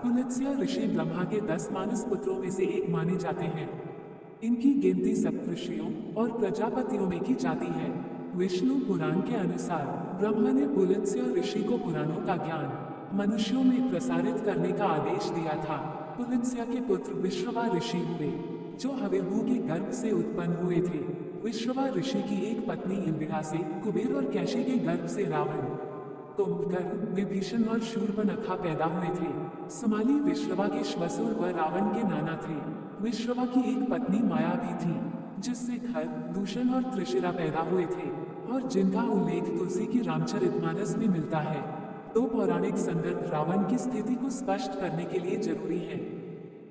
पुलत्स्य ऋषि ब्रह्मा के 10 मानस पुत्रों में से एक माने जाते हैं। इनकी गिनती सप्तऋषियों और प्रजापतियों में की जाती है। विष्णु पुराण के अनुसार ब्रह्मा ने पुलत्स्य ऋषि को पुराणों का ज्ञान मनुष्यों में प्रसारित करने का आदेश दिया था। पुलत्स्य के पुत्र विश्रवा ऋषि हुए, जो हविर्भू के गर्भ से उत्पन्न हुए थे। विश्रवा ऋषि की एक पत्नी इंदिरा से, कुबेर और कैशी के गर्भ से रावण, कुंभकर्ण, विभीषण और शूर्पणखा पैदा हुए थे। समाली विश्रवा के श्वसुर व रावण के नाना थे। विश्रवा की एक पत्नी माया भी थी, जिससे खर, दूषण और त्रिशिरा पैदा हुए थे, और जिनका उल्लेख तुलसी की रामचरितमानस में मिलता है। तो पौराणिक संदर्भ रावण की स्थिति को स्पष्ट करने के लिए जरूरी है।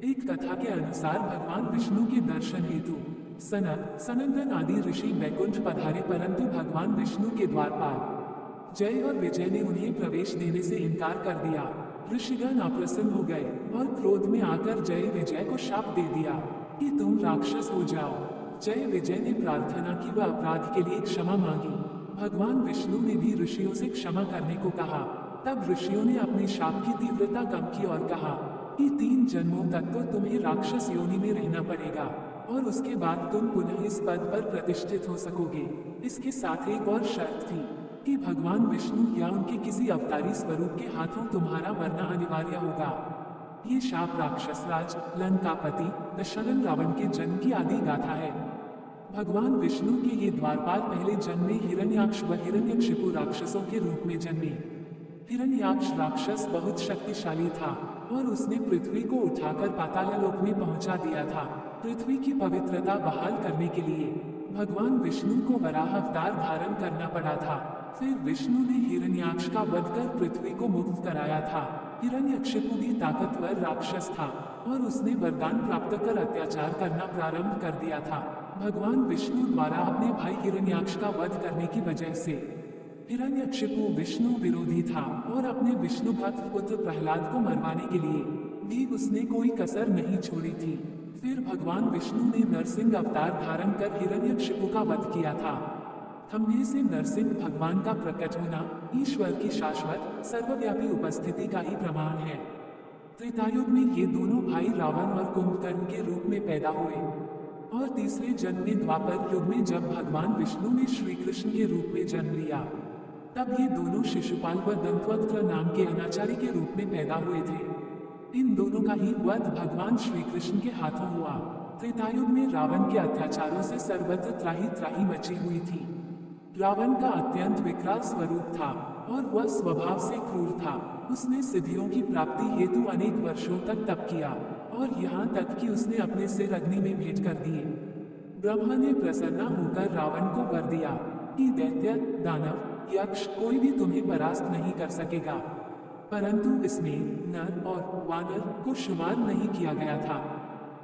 एक कथा के अनुसार भगवान विष्णु के दर्शन हेतु सनक, सनंदन आदि ऋषि वैकुंठ पधारे, परंतु भगवान विष्णु के द्वारपाल जय और विजय ने उन्हें प्रवेश देने से इनकार कर दिया। ऋषिगण अप्रसन्न हो गए और क्रोध में आकर जय विजय को शाप दे दिया कि तुम राक्षस हो जाओ। जय विजय ने प्रार्थना की व अपराध के लिए क्षमा मांगी। भगवान विष्णु ने भी ऋषियों से क्षमा करने को कहा। तब ऋषियों ने अपने शाप की तीव्रता कम की और कहा कि 3 जन्मों तक तो तुम्हें राक्षस योनि में रहना पड़ेगा और उसके बाद तुम पुनः इस पद पर प्रतिष्ठित हो सकोगे। इसके साथ एक और शर्त थी कि भगवान विष्णु या उनके किसी अवतारी स्वरूप के हाथों तुम्हारा मरना अनिवार्य होगा। ये शाप राक्षसराज लंकापति दशरथ रावण के जन्म की आदि गाथा है। भगवान विष्णु के ये द्वारपाल पहले जन्म में हिरण्याक्ष व हिरण्यकशिपु राक्षसों के रूप में जन्मे। हिरण्याक्ष राक्षस बहुत शक्तिशाली था और उसने पृथ्वी को उठाकर पाताललोक में पहुंचा दिया था। पृथ्वी की पवित्रता बहाल करने के लिए भगवान विष्णु को वराह अवतार धारण करना पड़ा था। फिर विष्णु ने हिरण्याक्ष का वध कर पृथ्वी को मुक्त कराया था। हिरण्यकशिपु भी ताकतवर राक्षस था और उसने वरदान प्राप्त कर अत्याचार करना प्रारंभ कर दिया था। भगवान विष्णु द्वारा अपने भाई हिरण्याक्ष का वध करने की वजह से हिरण्यकशिपु विष्णु विरोधी था और अपने विष्णु भक्त पुत्र प्रहलाद को मरवाने के लिए भी उसने कोई कसर नहीं छोड़ी थी। फिर भगवान विष्णु ने नरसिंह अवतार धारण कर हिरण्यकशिपु का वध किया था। हमने से नरसिंह भगवान का प्रकट होना ईश्वर की शाश्वत सर्वव्यापी उपस्थिति का ही प्रमाण है। त्रेतायुग में ये दोनों भाई रावण और कुंभकर्ण के रूप में पैदा हुए और तीसरे जन्म में द्वापर युग में जब भगवान विष्णु ने श्री कृष्ण के रूप में जन्म लिया, तब ये दोनों शिशुपाल व दंतवक्त्र नाम के अनाचारी के रूप में पैदा हुए थे। इन दोनों का ही वध भगवान श्री कृष्ण के हाथों हुआ। त्रेतायुग में रावण के अत्याचारों से सर्वत्र त्राही त्राही मची हुई थी। रावण का अत्यंत विकराल स्वरूप था और वह स्वभाव से क्रूर था। उसने सिद्धियों की प्राप्ति हेतु अनेक वर्षों तक तप किया और यहाँ तक कि उसने अपने सिर अग्नि में भेंट कर दिए। ब्रह्मा ने प्रसन्न होकर रावण को वर दिया कि दैत्य, दानव, यक्ष कोई भी तुम्हें परास्त नहीं कर सकेगा। परंतु इसमें नर और वानर को शुमार नहीं किया गया था।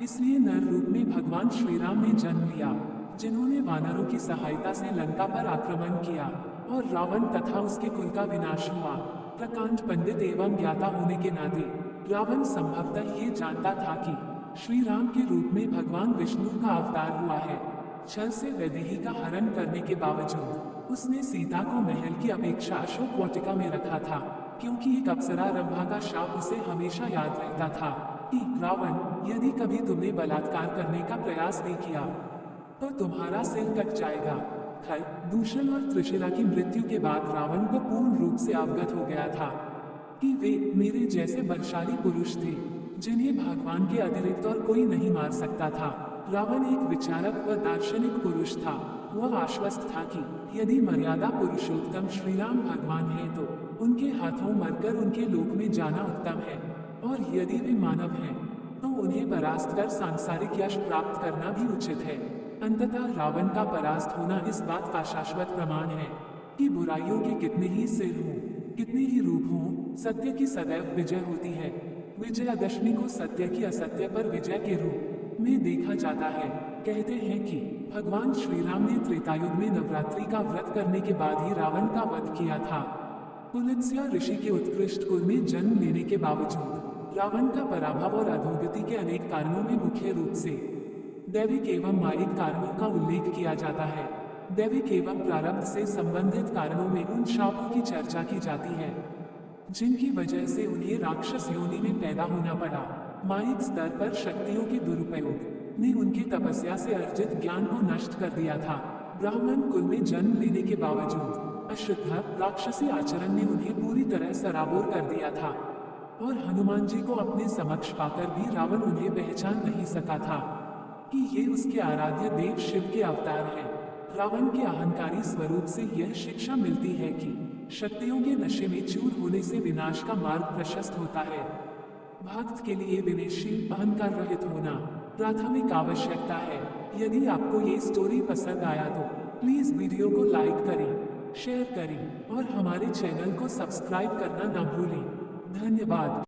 इसलिए नर रूप में भगवान श्री राम ने जन्म लिया, जिन्होंने वानरों की सहायता से लंका पर आक्रमण किया और रावण तथा उसके कुल का विनाश हुआ। प्रकांड पंडित एवं ज्ञाता होने के नाते रावण संभवतः ये जानता था कि श्री राम के रूप में भगवान विष्णु का अवतार हुआ है। छल से वैदेही का हरण करने के बावजूद उसने सीता को महल की अपेक्षा अशोक वाटिका में रखा था, क्योंकि एक अप्सरा रंभा का शाप उसे हमेशा याद रहता था कि रावण, यदि कभी तुमने बलात्कार करने का प्रयास भी किया तो तुम्हारा सिर कट जाएगा। खर, दूषण और त्रिशिरा की मृत्यु के बाद रावण को पूर्ण रूप से अवगत हो गया था कि वे मेरे जैसे बलशाली पुरुष थे, जिन्हें भगवान के अतिरिक्त और कोई नहीं मार सकता था। रावण एक विचारक व दार्शनिक पुरुष था। वह आश्वस्त था कि यदि मर्यादा पुरुषोत्तम श्री राम भगवान है तो उनके हाथों मरकर उनके लोक में जाना उत्तम है, और यदि वे मानव हैं तो उन्हें परास्त कर सांसारिक यश प्राप्त करना भी उचित है। अंततः रावण का परास्त होना इस बात का शाश्वत प्रमाण है कि बुराइयों के कितने ही सिर हों, कितने ही रूप हों, सत्य की सदैव विजय होती है। विजयादशमी को सत्य की असत्य पर विजय के रूप में देखा जाता है। कहते हैं कि भगवान श्री राम ने त्रेतायुग में नवरात्रि का व्रत करने के बाद ही रावण का वध किया था। पुलत्स्य ऋषि के उत्कृष्ट कुल में जन्म लेने के बावजूद रावण का पराभव और अधोगति के अनेक कारणों में मुख्य रूप से दैविक एवं मायिक कारणों का उल्लेख किया जाता है। दैविक एवं प्रारब्ध से संबंधित कारणों में उन शापों की चर्चा की जाती है जिनकी वजह से उन्हें राक्षस योनि में पैदा होना पड़ा। माइक स्तर पर शक्तियों के दुरुपयोग ने उनकी तपस्या से अर्जित ज्ञान को नष्ट कर दिया था। ब्राह्मण कुल में जन्म लेने के बावजूद अशुद्ध राक्षसी आचरण ने उन्हें पूरी तरह सराबोर कर दिया था और हनुमान जी को अपने समक्ष पाकर भी रावण उन्हें पहचान नहीं सका था कि ये उसके आराध्य देव शिव के अवतार हैं। रावण के अहंकारी स्वरूप से यह शिक्षा मिलती है कि शक्तियों के नशे में चूर होने से विनाश का मार्ग प्रशस्त होता है। भक्त के लिए विनयशील अहंकार रहित होना प्राथमिक आवश्यकता है। यदि आपको ये स्टोरी पसंद आया तो प्लीज वीडियो को लाइक करें, शेयर करें और हमारे चैनल को सब्सक्राइब करना ना भूलें। धन्यवाद।